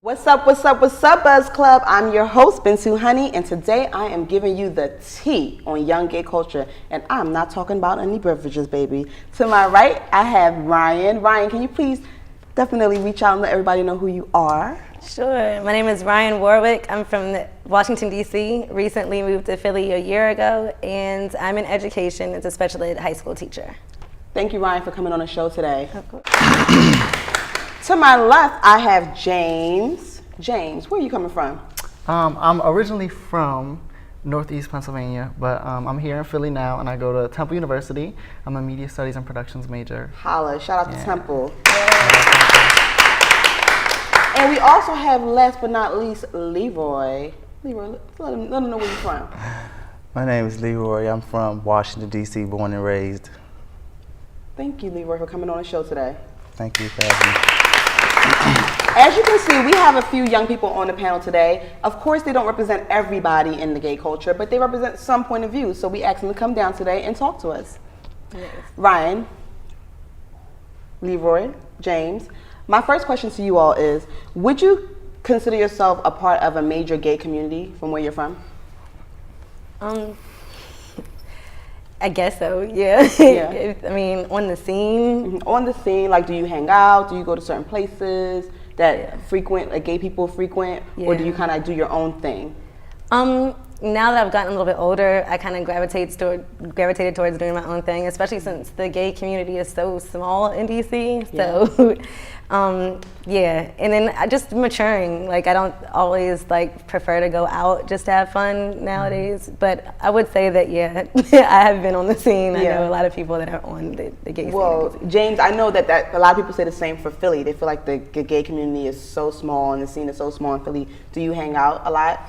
What's up, Buzz Club? I'm your host, Bintu Honey, and today I am giving you the tea on young gay culture, and I'm not talking about any beverages, baby. To my right, I have Ryan. Ryan, can you please definitely reach out and let everybody know who you are? Sure. My name is Ryan Warwick. I'm from Washington, D.C., recently moved to Philly a year ago, and I'm in education as a special ed high school teacher. Thank you, Ryan, for coming on the show today. Of course. To my left, I have James. James, where are you coming from? I'm originally from Northeast Pennsylvania, but I'm here in Philly now, and I go to Temple University. I'm a media studies and productions major. Holla, shout out to Temple. And we also have, last but not least, Leroy. Leroy, let him know where you're from. My name is Leroy. I'm from Washington, D.C., born and raised. Thank you, Leroy, for coming on the show today. Thank you for having me. As you can see, we have a few young people on the panel today. Of course, they don't represent everybody in the gay culture, but they represent some point of view. So we asked them to come down today and talk to us. Yes. Ryan, Leroy, James, my first question to you all is, would you consider yourself a part of a major gay community from where you're from? I guess so, yeah. Yeah. I mean, on the scene. Mm-hmm. On the scene, like, do you hang out? Do you go to certain places that frequent, like gay people frequent? Yeah. Or do you kind of do your own thing? Now that I've gotten a little bit older, I kind of gravitated towards doing my own thing, especially since the gay community is so small in DC. So, yeah. And then just maturing. Like, I don't always prefer to go out just to have fun nowadays. But I would say that, yeah, I have been on the scene. I know a lot of people that are on the gay scene. Well, James, I know that a lot of people say the same for Philly. They feel like the gay community is so small and the scene is so small in Philly. Do you hang out a lot?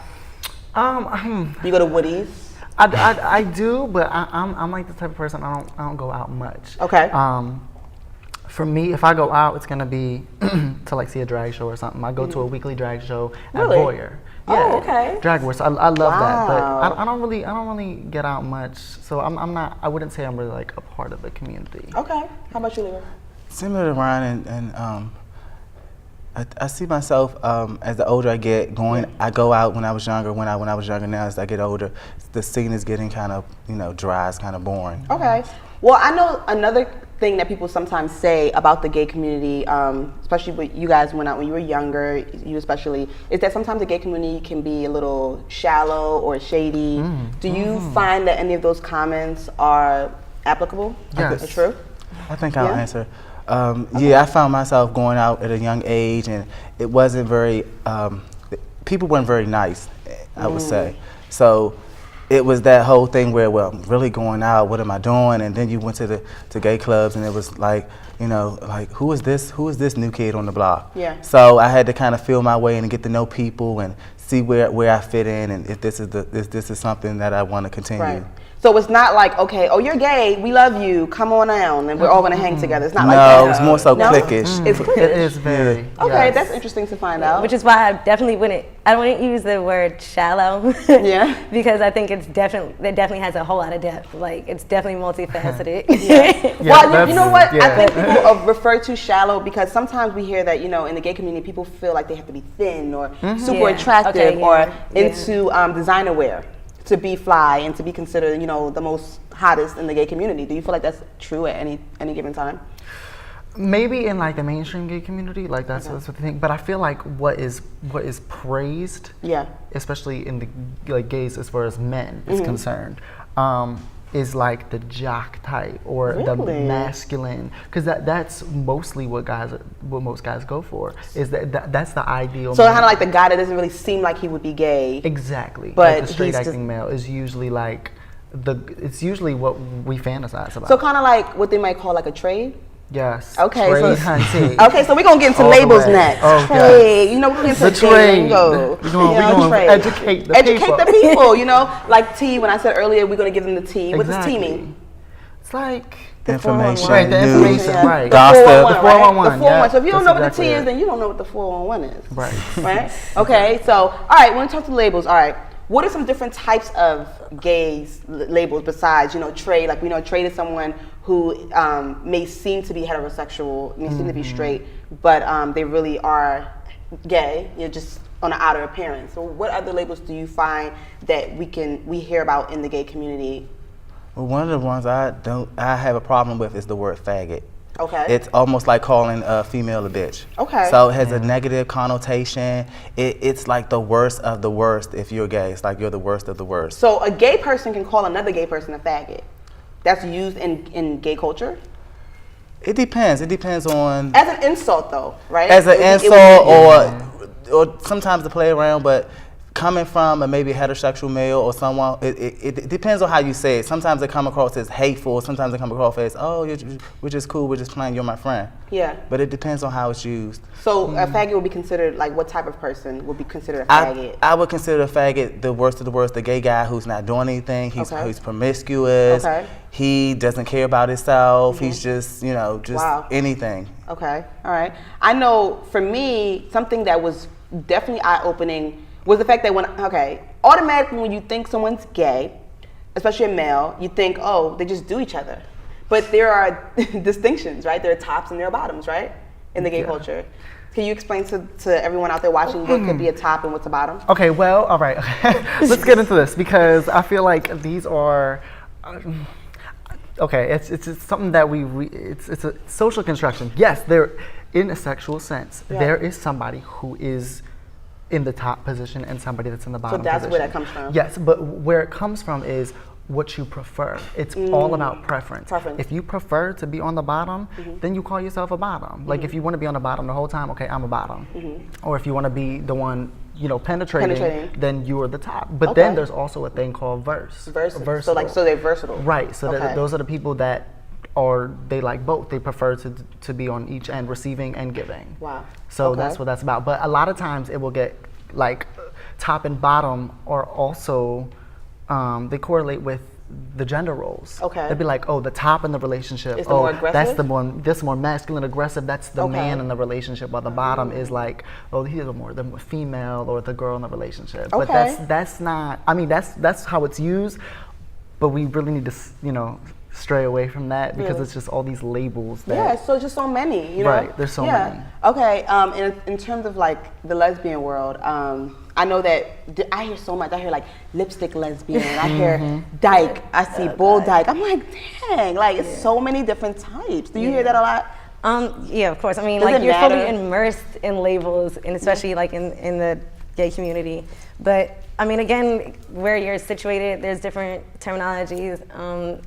You go to Woody's? I do, but I'm like the type of person I don't go out much. Okay. For me, if I go out, it's gonna be to see a drag show or something. I go to a weekly drag show at Boyer. Yeah, okay. Drag Wars. I love that, but I don't really get out much. So I'm not. I wouldn't say I'm really a part of the community. Okay. How about you, Leroy? Similar to Ryan, and I see myself as the older I get going. I go out when I was younger. When I was younger, now as I get older, the scene is getting kind of dry. It's kind of boring. Okay. Well, I know another thing that people sometimes say about the gay community, especially with you guys when you were younger, you especially, is that sometimes the gay community can be a little shallow or shady. Do you find that any of those comments are applicable? Yes. Are true? I think I'll answer. Yeah, I found myself going out at a young age, and it wasn't very, people weren't very nice, I would say. So it was that whole thing where, well, I'm really going out, what am I doing? And then you went to gay clubs, and it was who is this new kid on the block? Yeah. So I had to kind of feel my way and get to know people and see where I fit in, and if this is something that I want to continue. Right. So it's not like, okay, oh, you're gay, we love you, come on down, and we're all going to hang together. It's not like that. No, it's more so cliquish. It's cliquish. It is very. Okay, that's interesting to find out. Which is why I definitely wouldn't use the word shallow. Yeah. Because I think it definitely has a whole lot of depth. It's definitely multifaceted. Well, you know what? I think people refer to shallow because sometimes we hear that, in the gay community, people feel like they have to be thin or super attractive or into designer wear to be fly and to be considered, the most hottest in the gay community. Do you feel like that's true at any given time? Maybe in the mainstream gay community, that's what they think. But I feel like what is praised, especially in the gays as far as men is concerned, is the jock type or the masculine, because that's mostly what most guys go for. Is that's the ideal. So kind of the guy that doesn't really seem like he would be gay. Exactly. But the straight acting male is usually it's usually what we fantasize about. So kind of what they might call a trade. Yes. Okay. Okay, so we're gonna get into labels next. Okay. We're gonna get into trade. We're gonna educate the people. Like tea. When I said earlier, we're gonna give them the tea. What does tea mean? It's like information, right? The news, information, right? Gossip. The 411. The 411. So if you don't know what exactly the T is, then you don't know what the 411 is. Right. Right. Okay. So all right. When we talk to labels, all right. What are some different types of gays labels besides, trade? Like we know trade is someone who may seem to be heterosexual, may seem to be straight, but they really are gay. Just on an outer appearance. So what other labels do you find that we hear about in the gay community? Well, one of the ones I have a problem with is the word faggot. Okay. It's almost like calling a female a bitch. Okay. So it has a negative connotation. It's like the worst of the worst if you're gay. It's like you're the worst of the worst. So a gay person can call another gay person a faggot. That's used in gay culture? It depends. It depends on... As an insult though, right? As an insult or sometimes to play around, but coming from a maybe heterosexual male or someone, it depends on how you say it. Sometimes it come across as hateful. Sometimes it come across as, oh, we're just cool. We're just playing. You're my friend. Yeah. But it depends on how it's used. So a faggot would be considered, like what type of person would be considered a faggot? I would consider a faggot the worst of the worst. The gay guy who's not doing anything. He's promiscuous. Okay. He doesn't care about himself. He's just, anything. Okay. All right. I know for me, something that was definitely eye-opening was the fact that automatically when you think someone's gay, especially a male, you think, oh, they just do each other. But there are distinctions, right? There are tops and there are bottoms, right? In the gay culture. Can you explain to everyone out there watching what could be a top and what's a bottom? Okay, well, all right. Let's get into this because I feel like these are... it's something that it's a social construction. Yes, there, in a sexual sense, there is somebody who is in the top position and somebody that's in the bottom position. So that's where that comes from? Yes, but where it comes from is what you prefer. It's all about preference. If you prefer to be on the bottom, then you call yourself a bottom. Like if you want to be on the bottom the whole time, okay, I'm a bottom. Or if you want to be the one, penetrating, then you are the top. But then there's also a thing called versatile. So they're versatile. Right. So those are the people that they like both. They prefer to be on each end, receiving and giving. Wow. So that's what that's about. But a lot of times it will get like top and bottom are also they correlate with the gender roles. Okay. They'd be like, oh, the top in the relationship. That's the more masculine aggressive. That's the man in the relationship. While the bottom is like, oh, he's the more female or the girl in the relationship. But that's not. I mean, that's how it's used. But we really need to, stray away from that because it's just all these labels. So just so many, Right, there's so many. Okay, in terms of like the lesbian world, I know that I hear so much. I hear like lipstick lesbian, I hear dyke, I see bull dyke. I'm like, dang, like it's so many different types. Do you hear that a lot? Yeah, of course. I mean, like you're fully immersed in labels, and especially like in the gay community. But I mean, again, where you're situated, there's different terminologies.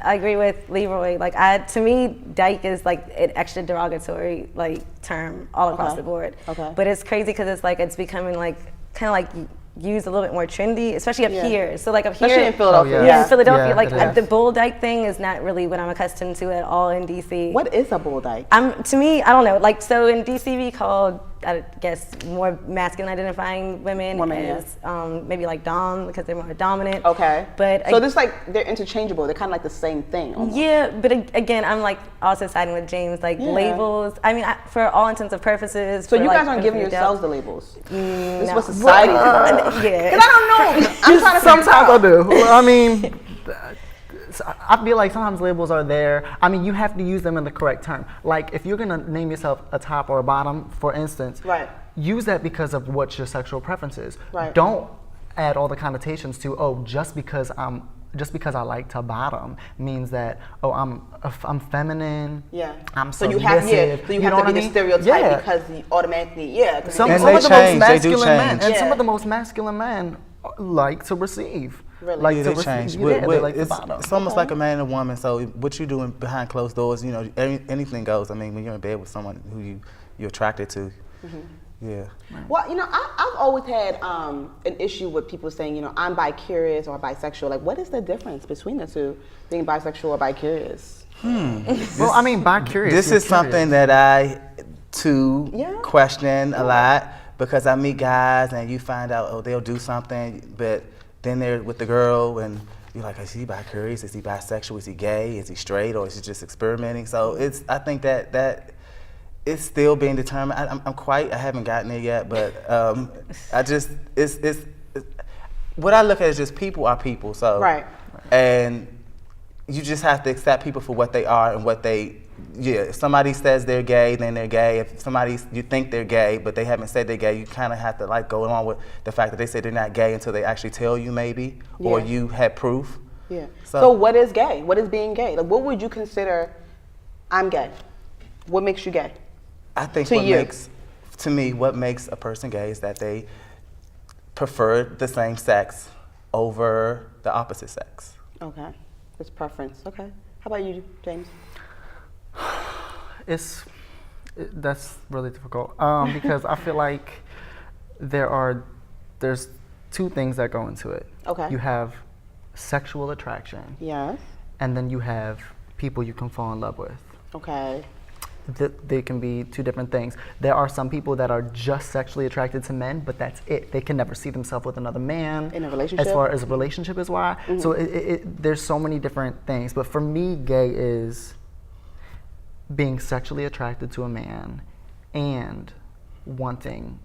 I agree with Leroy. Like, to me, dyke is like an extra derogatory term all across the board. Okay. But it's crazy because it's becoming kind of like used a little bit more trendy, especially up here. So up especially here in Philadelphia. Yeah, in Philadelphia, the bull dyke thing is not really what I'm accustomed to at all in DC. What is a bull dyke? To me, I don't know. So in DC, we called, I guess, more masculine identifying women as maybe like dom because they're more dominant. Okay. But so this they're interchangeable. They're kind of like the same thing. Almost. Yeah, but again, I'm also siding with James. Labels. I mean, for all intents and purposes. So you guys aren't giving yourselves the labels. This is what society. Yeah. Because I don't know. I'm trying to sometimes I do. I mean, I feel like sometimes labels are there. I mean, you have to use them in the correct term. Like, if you're going to name yourself a top or a bottom, for instance, use that because of what your sexual preference is. Right. Don't add all the connotations to, just because I like to bottom means that, I'm feminine. Yeah. I'm submissive. So you have to be the stereotype because you automatically, Some of the most masculine men, and some of the most masculine men like to receive. Really? Like they change. It's almost like a man and a woman. So what you doing behind closed doors, anything goes. I mean, when you're in bed with someone who you're attracted to. Yeah. Well, I've always had an issue with people saying, I'm bi-curious or bisexual. Like, what is the difference between the two, being bisexual or bi-curious? Well, I mean, bi-curious. This is something that I, too, question a lot because I meet guys and you find out, they'll do something, but then they're with the girl and you're like, is he bi-curious? Is he bisexual? Is he gay? Is he straight? Or is he just experimenting? So I think that it's still being determined. I haven't gotten there yet, but it's what I look at is just people are people. So right. And you just have to accept people for what they are and what they. Yeah, if somebody says they're gay, then they're gay. If you think they're gay, but they haven't said they're gay, you kind of have to like go along with the fact that they say they're not gay until they actually tell you maybe, or you had proof. Yeah. So what is gay? What is being gay? Like, what would you consider? I'm gay. What makes you gay? I think what makes a person gay is that they prefer the same sex over the opposite sex. Okay, it's preference. Okay. How about you, James? That's really difficult because I feel like there's two things that go into it. Okay. You have sexual attraction. Yes. And then you have people you can fall in love with. Okay. They can be two different things. There are some people that are just sexually attracted to men, but that's it. They can never see themselves with another man. In a relationship? As far as a relationship is why. Mm-hmm. So there's so many different things. But for me, gay is being sexually attracted to a man and wanting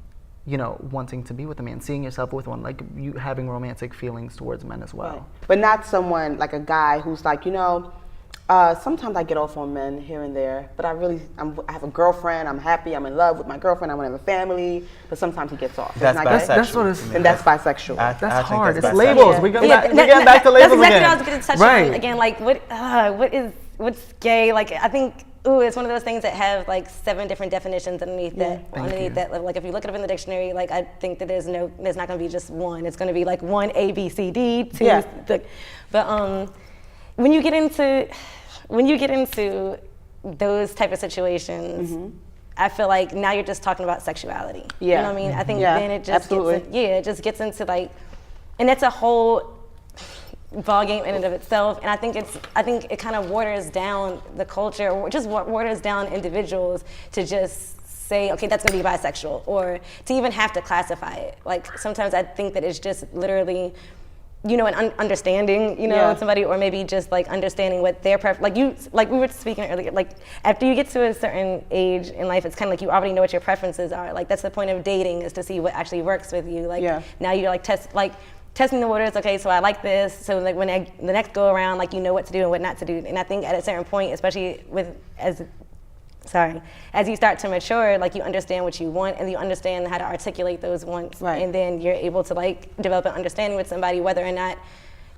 to be with a man, seeing yourself with one, like you having romantic feelings towards men as well. Right. But not someone like a guy who's like, sometimes I get off on men here and there, but I have a girlfriend, I'm happy, I'm in love with my girlfriend, I want to have a family, but sometimes he gets off. That's bisexual. That's what it's, and that's bisexual. That's hard. That's it's labels. Yeah. We get back to labels again. That's exactly again. what I was going to touch on. Again, like what's gay? Like I think, it's one of those things that have like 7 different definitions underneath that. Like if you look it up in the dictionary, like I think that there's not going to be just one. It's going to be like 1 A B C D 2. Yeah. But when you get into those type of situations, mm-hmm. I feel like now you're just talking about sexuality. Yeah. You know what I mean? I think then it just it just gets into like, and that's a whole ball game in and of itself. And I think it kind of waters down the culture, or just waters down individuals to just say, okay, that's gonna be bisexual, or to even have to classify it. Like sometimes I think that it's just literally, an understanding, somebody, or maybe just like understanding what their like we were speaking earlier, like after you get to a certain age in life, it's kind of like you already know what your preferences are. Like that's the point of dating, is to see what actually works with you. Like now you're like testing the waters. Okay, so I like this. So like when the next go around, like you know what to do and what not to do. And I think at a certain point, especially as you start to mature, like you understand what you want and you understand how to articulate those wants, and then you're able to like develop an understanding with somebody, whether or not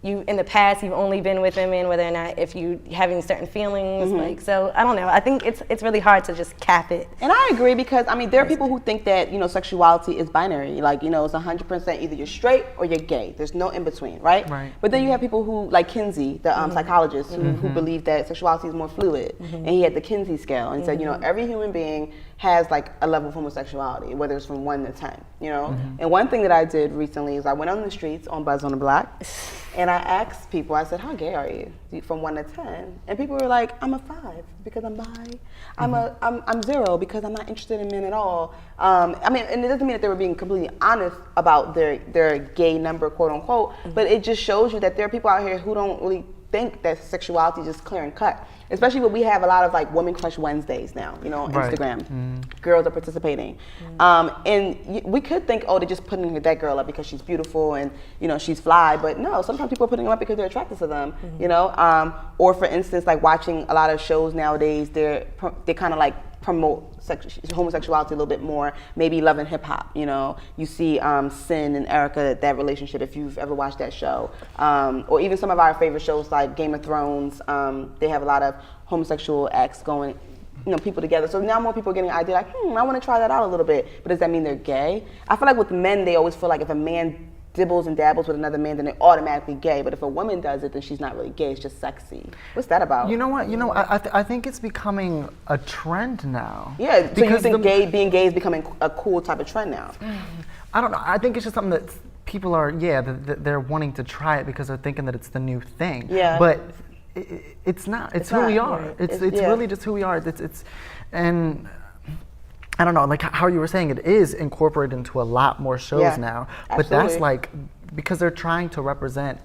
you in the past you've only been with them, and whether or not if you having certain feelings, mm-hmm. like, so I don't know. I think it's really hard to just cap it. And I agree, because I mean there are people who think that sexuality is binary, like it's 100% either you're straight or you're gay. There's no in between, right? But then you have people who, like Kinsey, the mm-hmm. psychologist, who believe that sexuality is more fluid, mm-hmm. and he had the Kinsey scale and mm-hmm. said every human being has like a level of homosexuality, whether it's from 1 to 10, Mm-hmm. And one thing that I did recently is I went on the streets on Buzz on the Block, and I asked people, I said, how gay are you from 1 to 10? And people were like, I'm a 5 because I'm bi. Mm-hmm. I'm 0 because I'm not interested in men at all. And it doesn't mean that they were being completely honest about their gay number, quote unquote, mm-hmm. but it just shows you that there are people out here who don't really think that sexuality is just clear and cut. Especially when we have a lot of like Woman Crush Wednesdays now, on Instagram. Mm. Girls are participating. And we could think, they're just putting that girl up because she's beautiful and, she's fly. But no, sometimes people are putting them up because they're attracted to them, mm-hmm. Or for instance, like watching a lot of shows nowadays, they kind of like promote homosexuality a little bit more, maybe Love and Hip Hop, You see Sin and Erica, that relationship, if you've ever watched that show. Or even some of our favorite shows like Game of Thrones, they have a lot of homosexual acts going, people together. So now more people are getting an idea like, I want to try that out a little bit. But does that mean they're gay? I feel like with men, they always feel like if a man dibbles and dabbles with another man, then they're automatically gay. But if a woman does it, then she's not really gay. It's just sexy. What's that about? You know what? I think it's becoming a trend now. Yeah. So you think being gay is becoming a cool type of trend now? I don't know. I think it's just something that people are, they're wanting to try it because they're thinking that it's the new thing. Yeah. But it's not. It's who we are. It's really just who we are. And I don't know, like how you were saying, it is incorporated into a lot more shows now. But absolutely. That's like, because they're trying to represent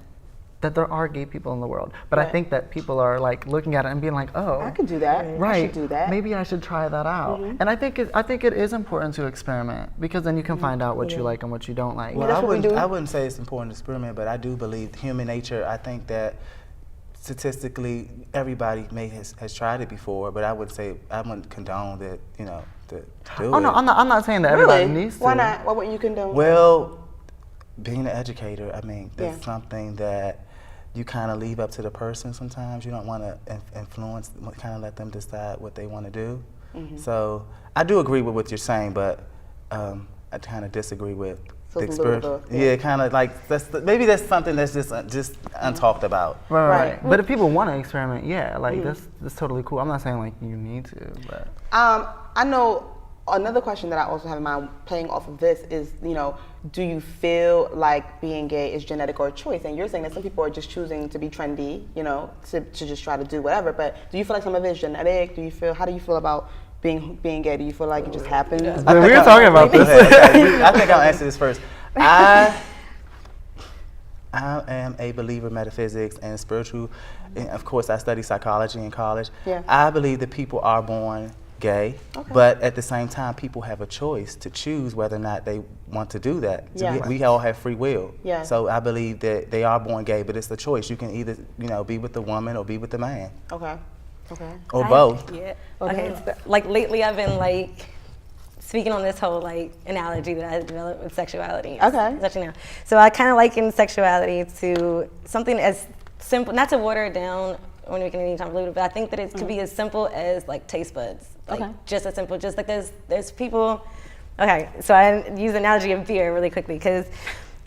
that there are gay people in the world. But I think that people are like looking at it and being like, oh, I could do that. Right. I should do that. Maybe I should try that out. And I think it is important to experiment, because then you can find out what you like and what you don't like. Well, I wouldn't say it's important to experiment, but I do believe human nature. I think that statistically, everybody has tried it before, but I wouldn't condone that, to do it. Oh no, I'm not saying that everybody needs to. Why not? Why wouldn't you condone? Well, being an educator, I mean, that's something that you kind of leave up to the person sometimes. You don't want to influence, kind of let them decide what they want to do. So I do agree with what you're saying, but I kind of disagree with the experience. Yeah, kind of like maybe that's something that's just untalked about. Right. But if people want to experiment, that's totally cool. I'm not saying like you need to, but I know another question that I also have in mind, playing off of this, is do you feel like being gay is genetic or a choice? And you're saying that some people are just choosing to be trendy, to just try to do whatever. But do you feel like some of it is genetic? How do you feel about being gay? Do you feel like it just happens? We were talking about this. I think I'll answer this first. I am a believer in metaphysics and spiritual, and of course I study psychology in college. I believe that people are born gay, but at the same time people have a choice to choose whether or not they want to do that. We all have free will. So I believe that they are born gay, but it's the choice. You can either be with the woman or be with the man. Or both. Like lately I've been like speaking on this whole like analogy that I developed with sexuality. Especially now. So I kind of liken sexuality to something as simple, not to water it down or make it any time polluted, but I think that it could be as simple as like taste buds. Like just as simple, just like there's people. Okay, so I use the analogy of beer really quickly because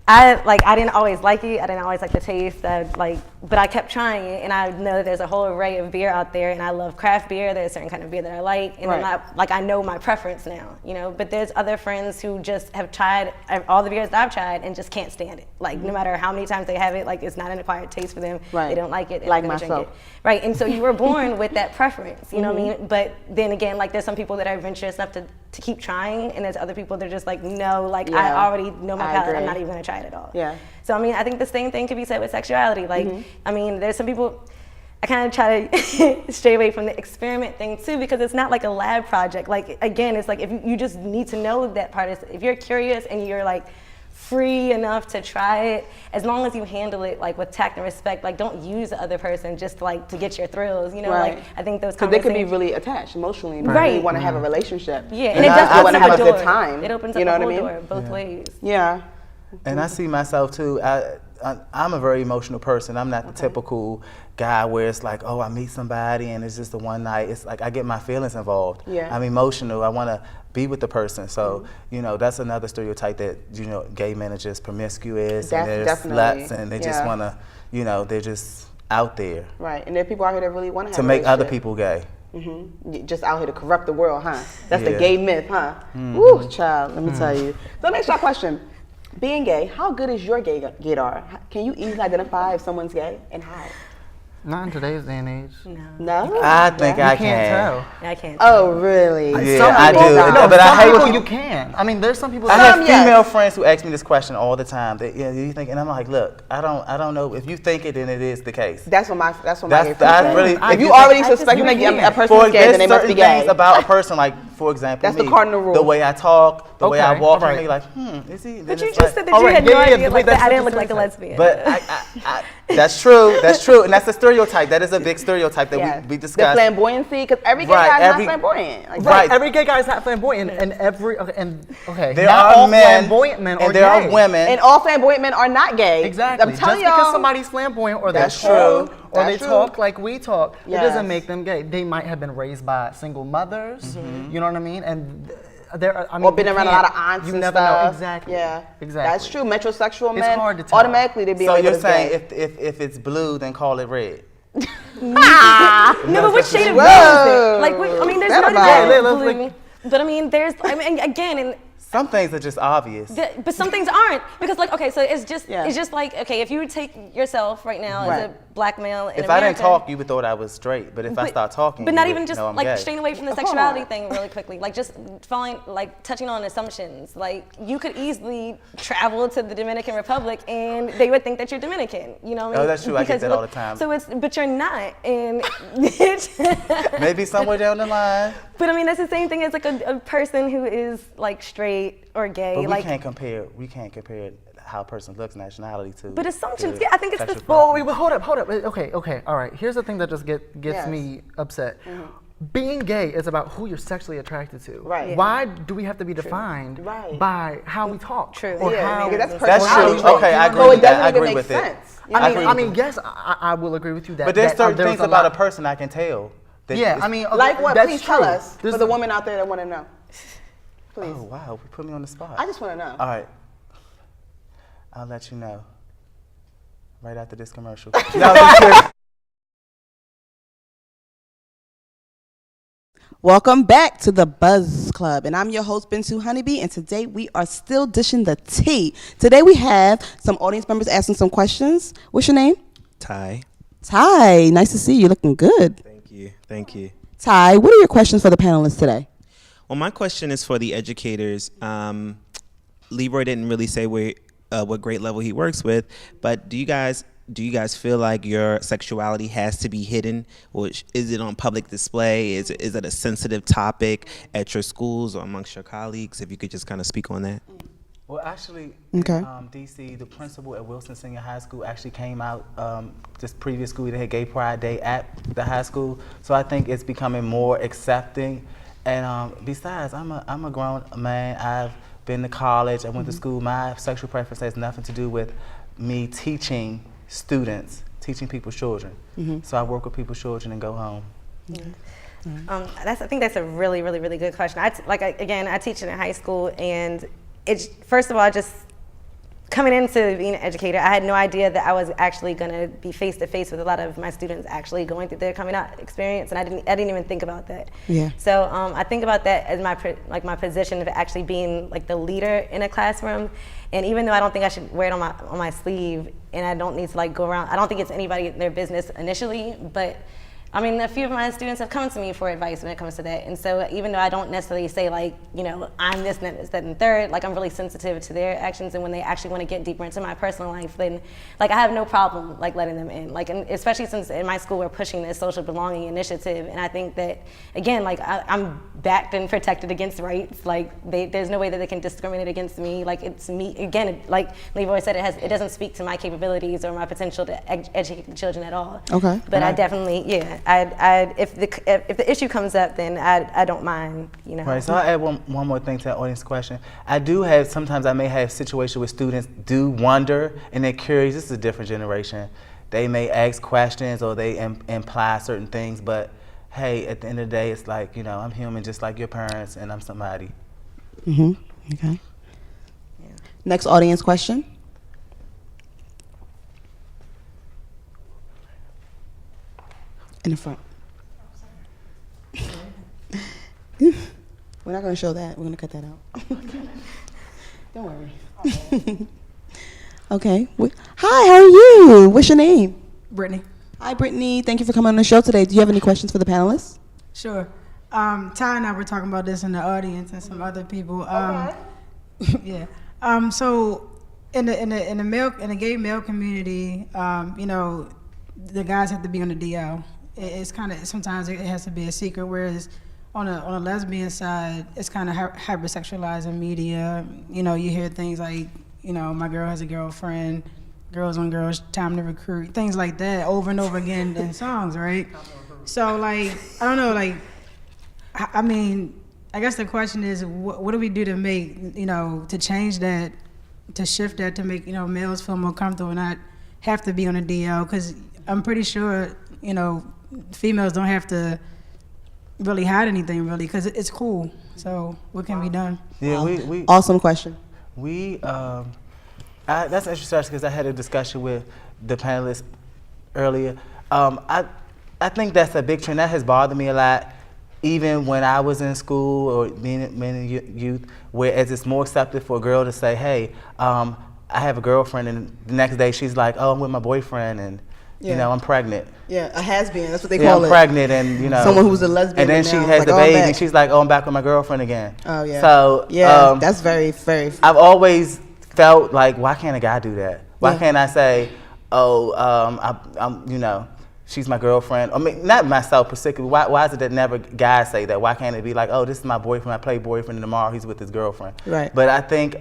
I didn't always like it. I didn't always like the taste. But I kept trying it, and I know that there's a whole array of beer out there, and I love craft beer. There's a certain kind of beer that I like, and then I know my preference now, But there's other friends who just have tried all the beers that I've tried and just can't stand it. Like no matter how many times they have it, like it's not an acquired taste for them. They don't like it. Like myself. Right, and so you were born with that preference, you know what I mean? But then again, like there's some people that are adventurous enough to keep trying, and there's other people that are just like, no, like I already know my palate. I'm not even gonna try it at all. So I mean, I think the same thing could be said with sexuality. Like, I mean, there's some people. I kind of try to stray away from the experiment thing too, because it's not like a lab project. Like again, it's like if you just need to know that part is if you're curious and you're like free enough to try it, as long as you handle it like with tact and respect, like don't use the other person just like to get your thrills, like I think those because they could be really attached emotionally and really want to have a relationship. And it does want to have a good time. It opens up the whole door both ways. And I see myself too. I'm a very emotional person. I'm not the typical guy where it's like, oh, I meet somebody and it's just the one night. It's like I get my feelings involved. I'm emotional. I want to be with the person. So, that's another stereotype that, gay men are just promiscuous and they're sluts and they just want to, they're just out there. Right. And there are people out here that really want to have to make other people gay. Just out here to corrupt the world, huh? That's the gay myth, huh? Woo, child, let me tell you. So next question. Being gay, how good is your gaydar? Can you easily identify if someone's gay and how? Not in today's day and age. No? I think I can't can. tell. I can't tell. Oh, really? Yeah, I do. No, but some I hate people you can. I mean, there's some people. I have female friends who ask me this question all the time. You think, and I'm like, look, I don't know. If you think it, then it is the case. That's what my if you already suspect a person's gay, then they must be gay. Things about a person, like for example, that's the cardinal rule. The way I talk, the way I walk, and you're like, is he? But you just said that you had no idea that I didn't look like a lesbian. But that's true. That's true, and that's a stereotype. That is a big stereotype that we discussed. The flamboyancy, because every gay guy is not flamboyant. Right, every gay guy is not flamboyant, and there are men, flamboyant men, and there are women, and all flamboyant men are not gay. Exactly. I'm telling y'all, because somebody's flamboyant, or that's true, or they talk like we talk, it doesn't make them gay. They might have been raised by single mothers. You know what I mean? And or been around a lot of aunts and stuff. Exactly. Yeah. Exactly. That's true. Metrosexual men, it's hard to tell. Automatically they'd be so labeled you're as saying gay. if it's blue, then call it red. No, but which shade of blue is it? Like, there's no blue. But again, Some things are just obvious. But some things aren't, because like, okay, so it's just like, okay, if you would take yourself right now as a black male in If America, I didn't talk, you would thought I was straight. But if I start talking, but not even just like gay. Straying away from the sexuality thing really quickly, like just touching on assumptions. Like you could easily travel to the Dominican Republic and they would think that you're Dominican. You know what I mean? Oh, that's true. I get that all the time. So but you're not, and maybe somewhere down the line. But I mean, that's the same thing as like a person who is like straight or gay. But like, we can't compare how a person looks, nationality to. But assumptions, I think it's the. Well, wait, hold up. Okay, all right. Here's the thing that just gets me upset. Being gay is about who you're sexually attracted to. Right. Why do we have to be defined by how we talk? True. Or how that's true. Okay, I agree with that. I agree with it. I mean, yes, I will agree with you that. But there's certain things about a person I can tell. Yeah, I mean, like what? Please tell us. There's for the women out there that want to know. Please. Oh wow, we put me on the spot. I just want to know. All right, I'll let you know right after this commercial. Welcome back to the Buzz Club, and I'm your host, Bintu Honey, and today we are still dishing the tea. Today we have some audience members asking some questions. What's your name? Ty. Ty, nice to see you. Looking good. Thank you. Ty, what are your questions for the panelists today? Well, my question is for the educators. Leroy didn't really say what grade level he works with, but do you guys feel like your sexuality has to be hidden, or is it on public display? Is it a sensitive topic at your schools or amongst your colleagues? If you could just kind of speak on that. Well, actually, in DC, the principal at Wilson Senior High School actually came out this previous school. They had Gay Pride Day at the high school, so I think it's becoming more accepting. And besides, I'm a grown man. I've been to college. I went to school. My sexual preference has nothing to do with me teaching students, teaching people's children. So I work with people's children and go home. I think that's a really, really, really good question. I teach in a high school, and it's, first of all, just coming into being an educator, I had no idea that I was actually going to be face to face with a lot of my students actually going through their coming out experience, and I didn't even think about that. Yeah. So I think about that as my position of actually being like the leader in a classroom, and even though I don't think I should wear it on my sleeve, and I don't need to like go around, I don't think it's anybody their business initially, but I mean, a few of my students have come to me for advice when it comes to that. And so even though I don't necessarily say like, you know, I'm this, that, and third, like I'm really sensitive to their actions. And when they actually want to get deeper into my personal life, then like I have no problem like letting them in. Like, and especially since in my school we're pushing this social belonging initiative. And I think that, again, like I'm backed and protected against rights. Like there's no way that they can discriminate against me. Like it's me, again, like Leroy said, it doesn't speak to my capabilities or my potential to educate the children at all. Okay. But I definitely, if the issue comes up, then I don't mind, you know. Right. So I'll add one more thing to that audience question. Sometimes I may have situations where students do wonder and they're curious. This is a different generation. They may ask questions or they imply certain things, but hey, at the end of the day, it's like, you know, I'm human just like your parents, and I'm somebody. Okay. Yeah. Next audience question. In the front. We're not going to show that. We're going to cut that out. Don't worry. Okay. Hi, how are you? What's your name? Brittany. Hi, Brittany. Thank you for coming on the show today. Do you have any questions for the panelists? Sure. Ty and I were talking about this in the audience and some other people. Yeah. So in the gay male community, you know, the guys have to be on the DL. It's kind of, sometimes it has to be a secret, whereas on a lesbian side, it's kind of hypersexualized in media. You know, you hear things like, you know, my girl has a girlfriend, girls on girls, time to recruit, things like that over and over again in songs, right? So, like, I don't know, like, I mean, I guess the question is, what do we do to make, you know, to change that, to shift that, to make, you know, males feel more comfortable and not have to be on a DL? Because I'm pretty sure, you know, females don't have to really hide anything, really, because it's cool. So what can be done? Yeah, we awesome question. That's interesting because I had a discussion with the panelists earlier. I think that's a big trend that has bothered me a lot. even when I was in school or being in youth, whereas it's more accepted for a girl to say, hey, I have a girlfriend, and the next day she's like, oh, I'm with my boyfriend, and you know, I'm pregnant. Yeah, a has-been. That's what they call it. I'm pregnant, and you know, someone who's a lesbian. And then she has the baby, and she's like, oh, I'm back with my girlfriend again. Oh yeah. So yeah, that's very, very. I've always felt like, why can't a guy do that? Why can't I say, oh, I'm, you know, she's my girlfriend? I mean, not myself particularly. Why is it that never guys say that? Why can't it be like, oh, this is my boyfriend, I play boyfriend, and tomorrow he's with his girlfriend? Right. But I think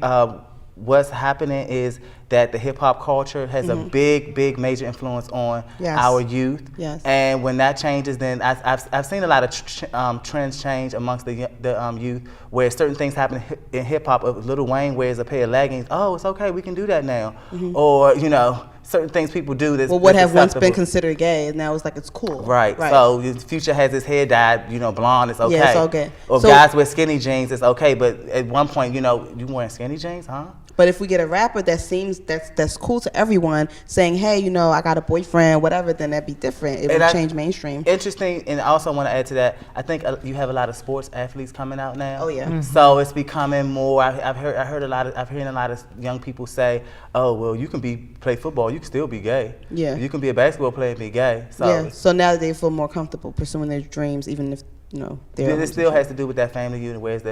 what's happening is that the hip hop culture has a big major influence on our youth. Yes. And when that changes, then I've seen a lot of trends change amongst the youth, where certain things happen in hip hop. Lil Wayne wears a pair of leggings. Oh, it's okay, we can do that now. Or you know, certain things people do that's what have once acceptable. been considered gay, and now it's like it's cool. Right. So Future has his hair dyed, you know, blonde. It's okay. Yeah, it's okay. Or so, guys wear skinny jeans. It's okay. But at one point, you know, you wearing skinny jeans, huh? But if we get a rapper that seems that's cool to everyone, saying, hey, you know, I got a boyfriend, whatever, then that'd be different. It would change mainstream. Interesting, and I also want to add to that, I think you have a lot of sports athletes coming out now. Oh yeah. So it's becoming more. I've heard a lot of young people say, oh well, you can play football, you can still be gay. Yeah. You can be a basketball player and be gay. So yeah. So now they feel more comfortable pursuing their dreams, even if you know they're. It still has to do with that family unit, whereas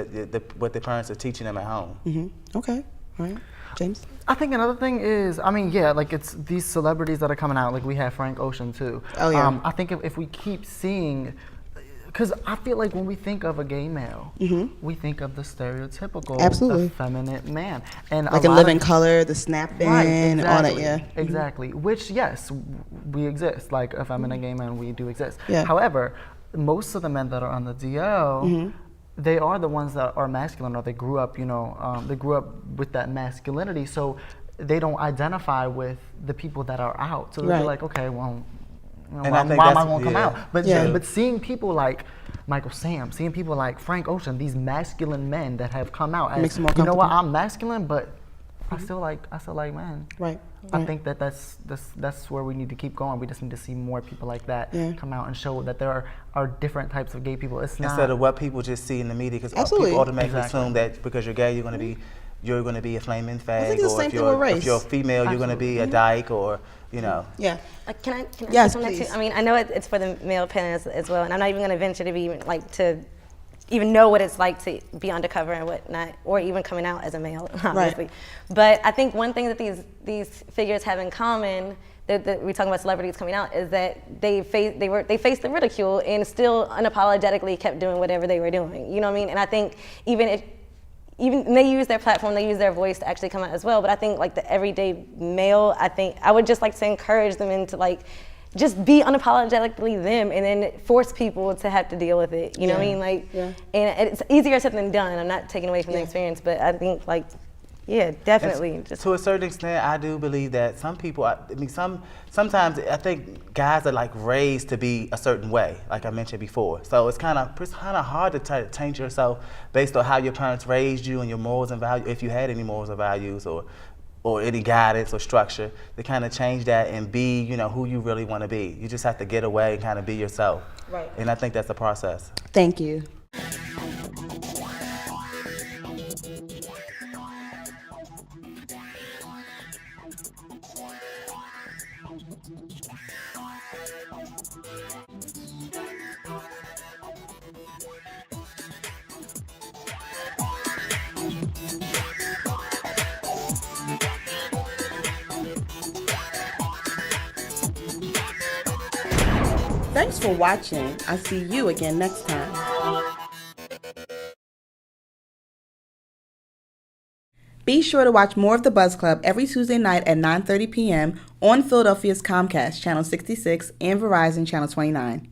what the parents are teaching them at home. Okay. All right, James? I think another thing is, I mean, yeah, like it's these celebrities that are coming out, like we have Frank Ocean too. Oh yeah. I think if we keep seeing, because I feel like when we think of a gay male, we think of the stereotypical effeminate man. And like in Living Color, the snap-in, exactly, all that, yeah. Exactly, which yes, we exist, like effeminate gay men, we do exist. Yeah. However, most of the men that are on the DL, they are the ones that are masculine, or they grew up, you know, they grew up with that masculinity, so they don't identify with the people that are out. So they're like, okay, well, you know, why am I going to come out? But but seeing people like Michael Sam, seeing people like Frank Ocean, these masculine men that have come out, as, you know what, I'm masculine, but I still like men. Right. I think that's where we need to keep going. We just need to see more people like that come out and show that there are different types of gay people. It's not instead of what people just see in the media, because people automatically assume that because you're gay, you're going to be a flaming fag, or if you're female, you're going to be a dyke, or you know. Yeah. Can I yes, say something please. too? I mean, I know it's for the male panelists as well, and I'm not even going to venture to be like to even know what it's like to be undercover and whatnot, or even coming out as a male, obviously. Right. But I think one thing that these figures have in common, that we're talking about celebrities coming out, is that they faced the ridicule and still unapologetically kept doing whatever they were doing. You know what I mean? And I think even they use their platform, they use their voice to actually come out as well. But I think like the everyday male, I would just like to encourage them into like, just be unapologetically them, and then force people to have to deal with it. You know what I mean? Like, and it's easier said than done. I'm not taking away from the experience, but I think like, yeah, definitely. Just to a certain extent, I do believe that some people, sometimes I think guys are like raised to be a certain way, like I mentioned before. So it's kind of hard to try to change yourself based on how your parents raised you and your morals and values, if you had any morals or values, or any guidance or structure, to kind of change that and be, you know, who you really want to be. You just have to get away and kind of be yourself. Right. And I think that's a process. Thank you. Thanks for watching. I'll see you again next time. Be sure to watch more of the Buzz Club every Tuesday night at 9:30 p.m. on Philadelphia's Comcast, Channel 66, and Verizon, Channel 29.